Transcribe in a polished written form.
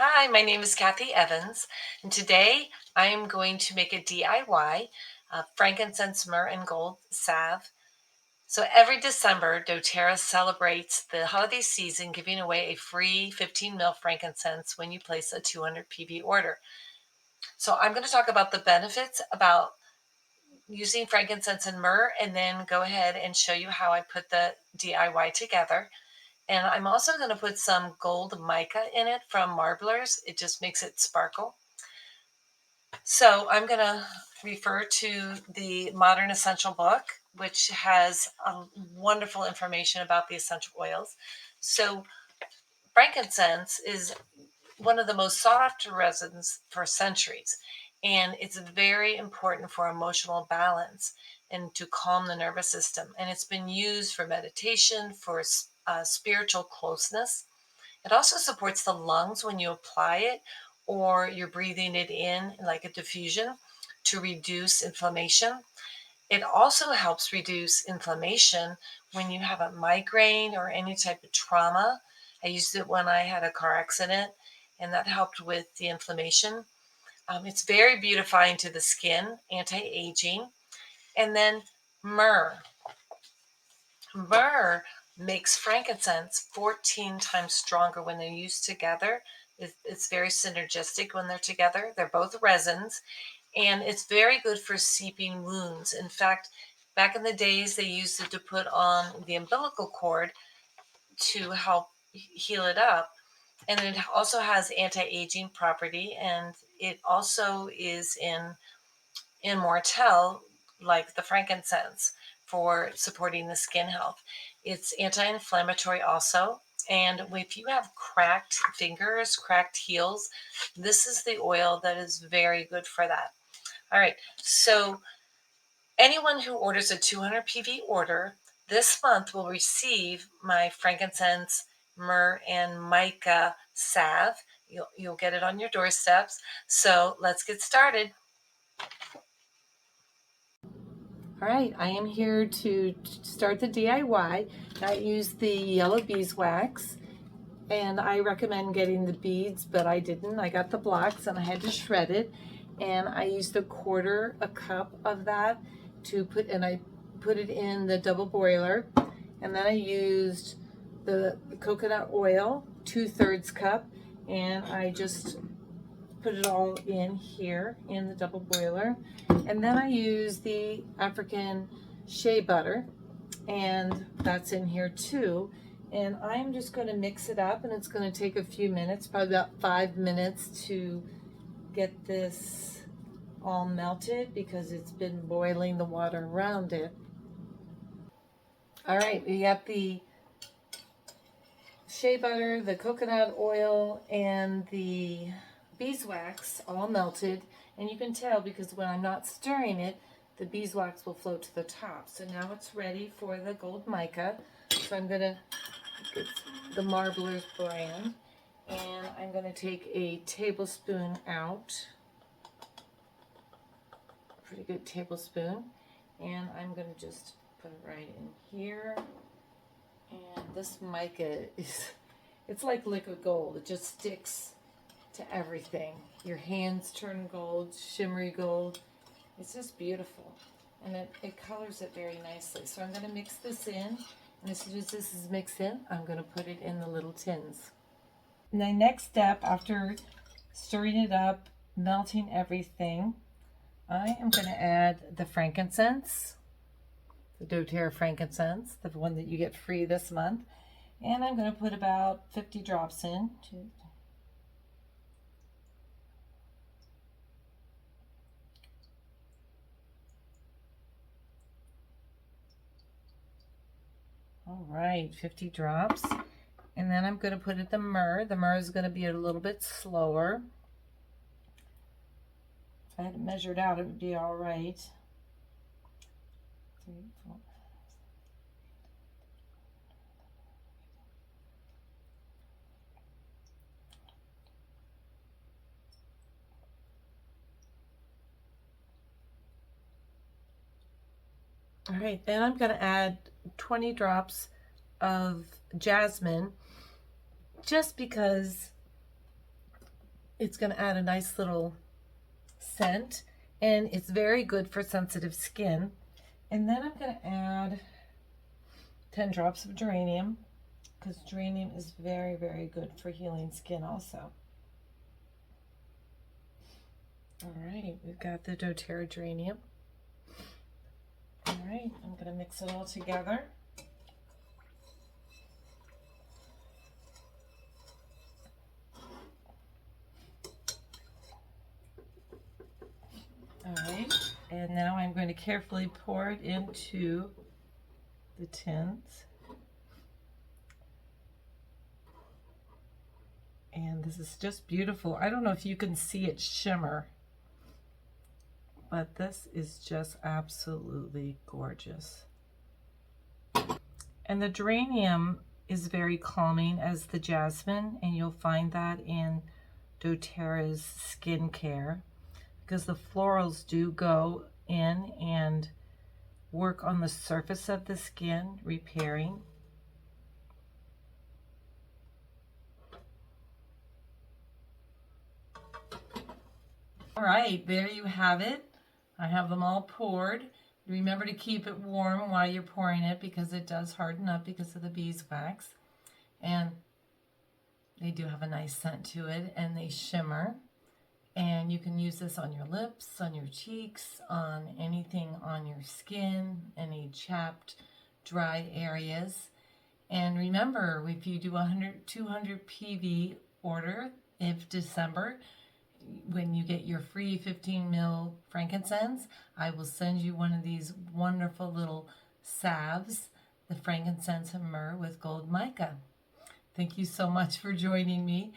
Hi, my name is Kathy Evans, and today I am going to make a DIY frankincense, myrrh, and gold salve. So every December, doTERRA celebrates the holiday season, giving away a free 15 ml frankincense when you place a 200 PV order. So I'm going to talk about the benefits about using frankincense and myrrh, and then go ahead and show you how I put the DIY together. And I'm also going to put some gold mica in it from Marblers. It just makes it sparkle. So I'm going to refer to the Modern Essential book, which has wonderful information about the essential oils. So frankincense is one of the most sought after resins for centuries, and it's very important for emotional balance and to calm the nervous system. And it's been used for meditation, for spiritual closeness. It also supports the lungs when you apply it or you're breathing it in like a diffusion to reduce inflammation. It also helps reduce inflammation when you have a migraine or any type of trauma. I used it when I had a car accident, and that helped with the inflammation. It's very beautifying to the skin, anti-aging. And then myrrh. Myrrh makes frankincense 14 times stronger when they're used together. It's very synergistic when they're together. They're both resins, and it's very good for seeping wounds. In fact, back in the days, they used it to put on the umbilical cord to help heal it up. And it also has anti-aging property, and it also is in Immortelle, like the frankincense, for supporting the skin health. It's anti-inflammatory also. And if you have cracked fingers, cracked heels, this is the oil that is very good for that. All right, so anyone who orders a 200 PV order this month will receive my frankincense, myrrh, and mica salve. You'll get it on your doorsteps. So let's get started. All right, I am here to start the DIY. I used the yellow beeswax, and I recommend getting the beads, but I didn't. I got the blocks and I had to shred it, and I used a cup of that to put, and I put it in the double boiler, and then I used the coconut oil, 2/3 cup, and I just put it all in here in the double boiler. And then I use the African shea butter, and that's in here too. And I'm just going to mix it up, and it's going to take a few minutes, probably about 5 minutes, to get this all melted because it's been boiling the water around it. All right, we got the shea butter, the coconut oil, and the beeswax all melted, and you can tell because when I'm not stirring it, the beeswax will float to the top. So now it's ready for the gold mica. So I'm going to get the Marblers brand, and I'm going to take a tablespoon out, a pretty good tablespoon, and I'm going to just put it right in here. And this mica it's like liquid gold. It just sticks to everything. Your hands turn gold, shimmery gold. It's just beautiful. And it colors it very nicely. So I'm going to mix this in. And as soon as this is mixed in, I'm going to put it in the little tins. And the next step, after stirring it up, melting everything, I am going to add the frankincense, the doTERRA frankincense, the one that you get free this month. And I'm going to put about 50 drops in. All right, 50 drops. And then I'm going to put in the myrrh. The myrrh is going to be a little bit slower. If I had it measured out, it would be all right. 3, 4. All right, then I'm going to add 20 drops of jasmine, just because It's going to add a nice little scent, and it's very good for sensitive skin. And then I'm going to add 10 drops of geranium, because geranium is very, very good for healing skin also. All right, we've got the doTERRA geranium. All right, I'm going to mix it all together. All right, and now I'm going to carefully pour it into the tins. And this is just beautiful. I don't know if you can see it shimmer, but this is just absolutely gorgeous. And the geranium is very calming as the jasmine, and you'll find that in doTERRA's skincare, because the florals do go in and work on the surface of the skin, repairing. All right, there you have it. I have them all poured. Remember to keep it warm while you're pouring it, because it does harden up because of the beeswax. And they do have a nice scent to it, and they shimmer. And you can use this on your lips, on your cheeks, on anything on your skin, any chapped, dry areas. And remember, if you do a 200 PV order, if December, when you get your free 15 ml frankincense, I will send you one of these wonderful little salves, the frankincense and myrrh with gold mica. Thank you so much for joining me.